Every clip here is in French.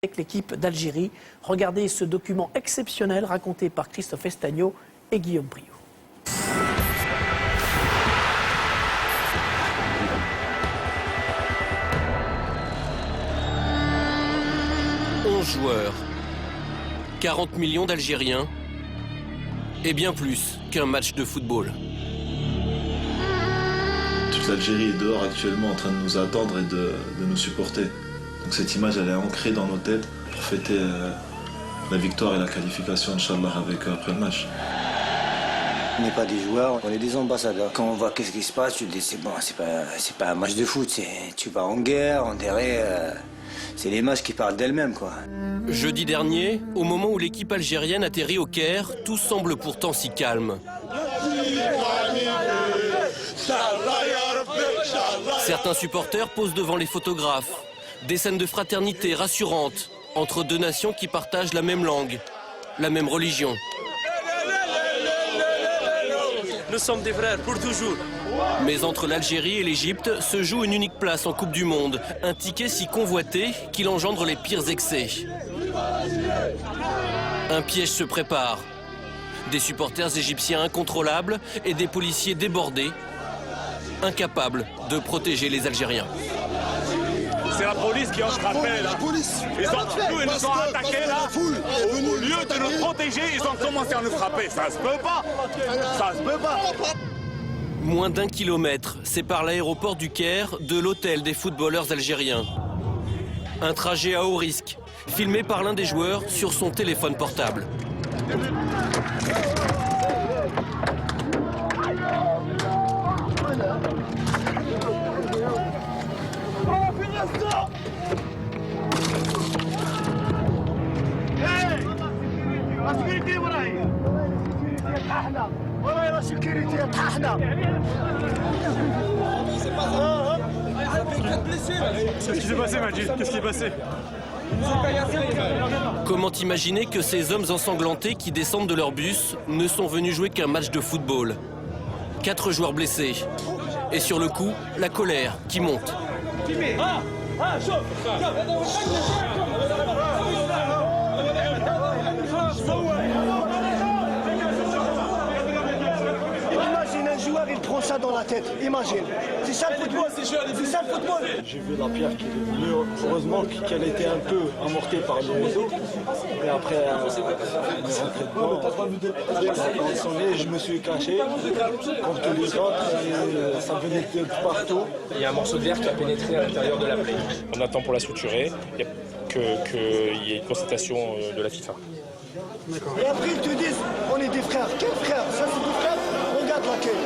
avec l'équipe d'Algérie. Regardez ce document exceptionnel raconté par Christophe Estagno et Guillaume Priou. 11 joueurs, 40 millions d'Algériens et bien plus qu'un match de football. Toute l'Algérie est dehors actuellement en train de nous attendre et de nous supporter. Donc cette image elle est ancrée dans nos têtes pour fêter la victoire et la qualification, Inch'Allah, après le match. On n'est pas des joueurs, on est des ambassadeurs. Quand on voit qu'est-ce qui se passe, tu te dis c'est bon, c'est pas un match de foot, tu vas en guerre, on dirait, c'est les matchs qui parlent d'elles-mêmes, quoi. Jeudi dernier, au moment où l'équipe algérienne atterrit au Caire, tout semble pourtant si calme. Certains supporters posent devant les photographes. Des scènes de fraternité rassurantes entre deux nations qui partagent la même langue, la même religion. Nous sommes des frères pour toujours. Mais entre l'Algérie et l'Égypte se joue une unique place en Coupe du Monde. Un ticket si convoité qu'il engendre les pires excès. Un piège se prépare. Des supporters égyptiens incontrôlables et des policiers débordés, incapables de protéger les Algériens. C'est la police qui a frappé là. Ils nous ont attaqués là. Au lieu de nous protéger, ils ont commencé à nous frapper. Ça se peut pas. Ça se peut pas. Moins d'1 kilomètre sépare l'aéroport du Caire de l'hôtel des footballeurs algériens. Un trajet à haut risque, filmé par l'un des joueurs sur son téléphone portable. Qu'est-ce qui s'est passé, Majid? Qu'est-ce qui s'est passé? Comment imaginer que ces hommes ensanglantés qui descendent de leur bus ne sont venus jouer qu'un match de football? 4 joueurs blessés. Et sur le coup, la colère qui monte. Imagine un joueur, il prend ça dans la tête. Imagine. C'est ça le football. C'est ça le football. J'ai vu la pierre qui est venue. Heureusement qu'elle était un peu amortée par le réseau. Et après, on est rentré dedans. Je me suis caché. Comme tous les autres, ça venait de partout. Il y a un morceau de verre qui a pénétré à l'intérieur de la plaie. On attend pour la suturer, qu'il y ait une constatation de la FIFA. Et après, ils te disent, on est des frères. Quels frères? Ça, c'est des frères. Regarde l'accueil.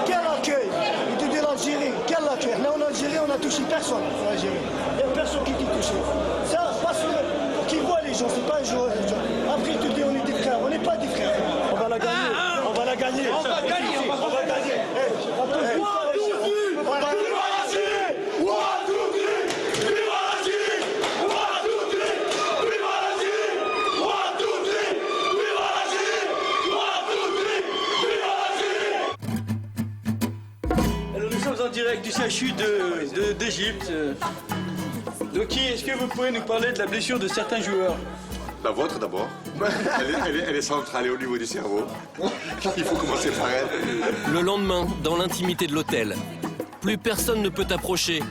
Quel accueil? Ils te disent l'Algérie. Quel accueil? Là, en Algérie, on n'a touché personne. En Algérie. Il n'y a personne qui dit touché. Ça, passe pour qu'ils voient les gens. C'est pas un joueur. Après, ils te disent, on est des frères. On n'est pas des frères. On va la gagner. On va la gagner. On va gagner. On va gagner. En direct du CHU d'Égypte. Doki, est-ce que vous pouvez nous parler de la blessure de certains joueurs? La vôtre d'abord. Elle est centrale au niveau du cerveau. Il faut commencer par elle. Le lendemain, dans l'intimité de l'hôtel, plus personne ne peut approcher.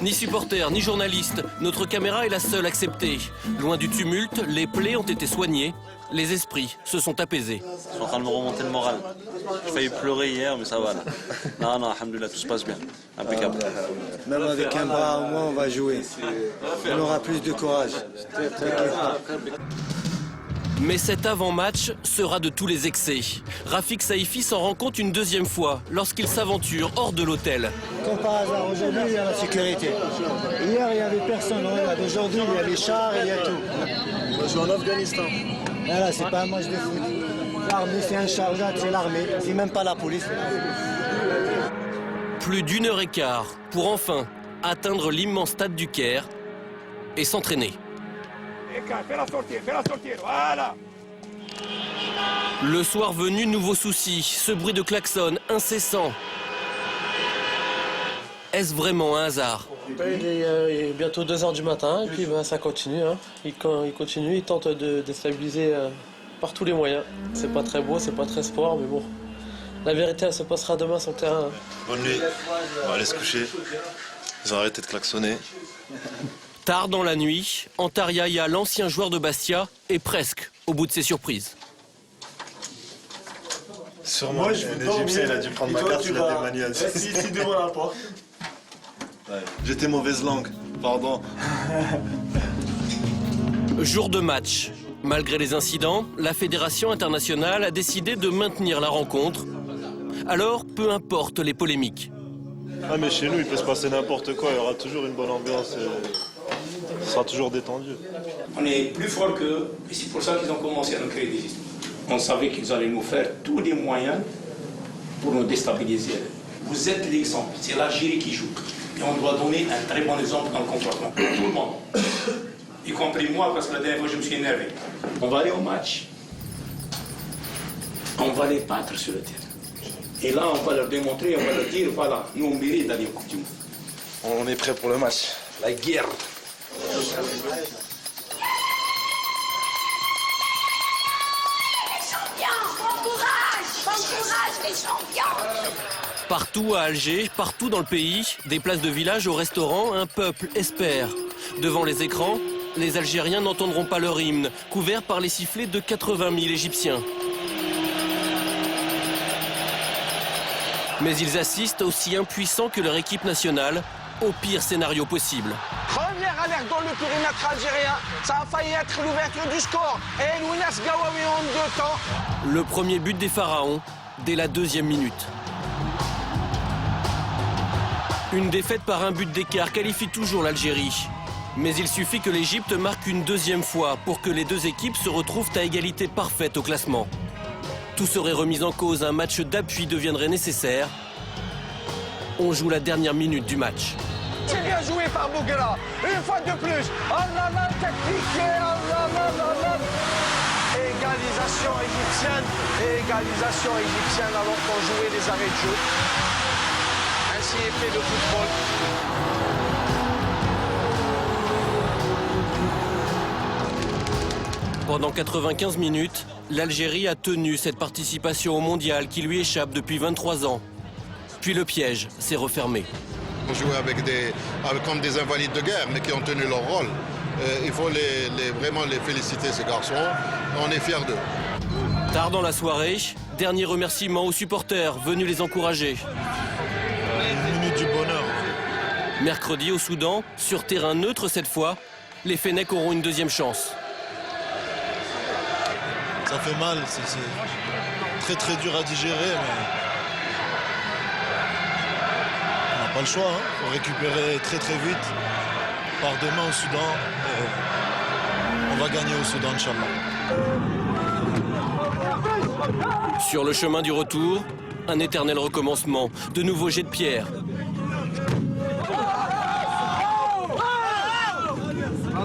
Ni supporters, ni journalistes. Notre caméra est la seule acceptée. Loin du tumulte, les plaies ont été soignées. Les esprits se sont apaisés. Je suis en train de me remonter le moral. J'ai failli pleurer hier, mais ça va là. Non, alhamdoulilah, tout se passe bien. Impeccable. Même avec un bras, au moins, on va jouer. On aura plus de courage. Mais cet avant-match sera de tous les excès. Rafik Saïfi s'en rend compte une deuxième fois lorsqu'il s'aventure hors de l'hôtel. Comme par hasard, aujourd'hui, il y a la sécurité. Hier, il n'y avait personne. Aujourd'hui, il y a les chars, il y a tout. On joue en Afghanistan. Voilà, c'est pas un match de foot. L'armée, c'est un chargeat, c'est l'armée. C'est même pas la police. Plus d'1 heure et quart pour enfin atteindre l'immense stade du Caire et s'entraîner. Fais-la sortir, voilà. Le soir venu, nouveau souci, ce bruit de klaxon incessant. Est-ce vraiment un hasard? Il est bientôt 2 h du matin et puis ça continue. Hein. Il continue, il tente de déstabiliser par tous les moyens. C'est pas très beau, c'est pas très sport, mais bon. La vérité, elle se passera demain sur le terrain. Bonne nuit. On va aller se coucher. Ils ont arrêté de klaxonner. Tard dans la nuit, Antaryaya, l'ancien joueur de Bastia, est presque au bout de ses surprises. Sûrement, un Égyptien, il a dû prendre ma carte, il a démanié. Ici devant la porte. Ouais. J'étais mauvaise langue, pardon. Jour de match. Malgré les incidents, la Fédération internationale a décidé de maintenir la rencontre. Alors, peu importe les polémiques. Ah mais chez nous, il peut se passer n'importe quoi, il y aura toujours une bonne ambiance, ce sera toujours détendu. On est plus fort qu'eux, et c'est pour ça qu'ils ont commencé à nous créer des histoires. On savait qu'ils allaient nous faire tous les moyens pour nous déstabiliser. Vous êtes l'exemple, c'est l'Algérie qui joue. Et on doit donner un très bon exemple dans le comportement. Tout le monde. Y compris moi, parce que la dernière fois, je me suis énervé. On va aller au match. On va les battre sur le terrain. Et là, on va leur démontrer, on va leur dire, voilà, nous, on mérite d'aller au Coupe du Monde. On est prêt pour le match. La guerre. Partout à Alger, partout dans le pays, des places de village au restaurant, un peuple espère. Devant les écrans, les Algériens n'entendront pas leur hymne, couvert par les sifflets de 80 000 Égyptiens. Mais ils assistent aussi impuissants que leur équipe nationale, au pire scénario possible. Première alerte dans le périmètre algérien, ça a failli être l'ouverture du score. Et Lounas Gawawi en 2 temps. Le premier but des Pharaons, dès la 2e minute. Une défaite par un but d'écart qualifie toujours l'Algérie. Mais il suffit que l'Égypte marque une 2e fois pour que les deux équipes se retrouvent à égalité parfaite au classement. Tout serait remis en cause, un match d'appui deviendrait nécessaire. On joue la dernière minute du match. C'est bien joué par Bouguera, une fois de plus. Oh là là, technique, oh là là là là. Égalisation égyptienne alors qu'on jouait les arrêts de jeu. Ainsi est fait le football. Pendant 95 minutes, l'Algérie a tenu cette participation au mondial qui lui échappe depuis 23 ans. Puis le piège s'est refermé. On jouait comme des invalides de guerre, mais qui ont tenu leur rôle. Il faut vraiment les féliciter, ces garçons. On est fiers d'eux. Tard dans la soirée, dernier remerciement aux supporters venus les encourager. Une minute du bonheur. Mercredi au Soudan, sur terrain neutre cette fois, les Fennecs auront une 2e chance. Ça fait mal, c'est très très dur à digérer, mais on n'a pas le choix. Il faut récupérer très très vite. On part demain au Soudan. On va gagner au Soudan, Inch'Allah. Sur le chemin du retour, un éternel recommencement, de nouveaux jets de pierre.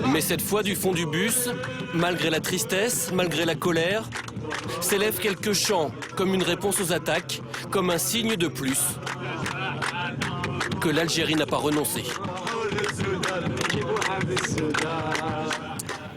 Mais cette fois du fond du bus, malgré la tristesse, malgré la colère, s'élèvent quelques chants, comme une réponse aux attaques, comme un signe de plus que l'Algérie n'a pas renoncé.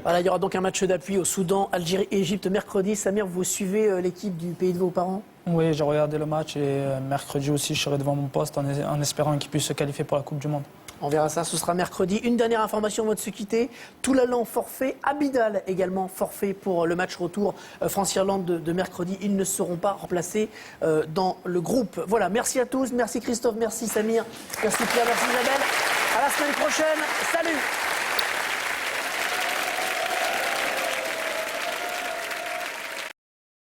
Voilà, il y aura donc un match d'appui au Soudan, Algérie et Égypte mercredi. Samir, vous suivez l'équipe du pays de vos parents? Oui, j'ai regardé le match et mercredi aussi, je serai devant mon poste en espérant qu'ils puissent se qualifier pour la Coupe du Monde. On verra ça, ce sera mercredi. Une dernière information avant de se quitter. Toulalan forfait, Abidal également forfait pour le match retour France-Irlande de mercredi. Ils ne seront pas remplacés dans le groupe. Voilà, merci à tous. Merci Christophe, merci Samir, merci Pierre, merci Isabelle. À la semaine prochaine. Salut!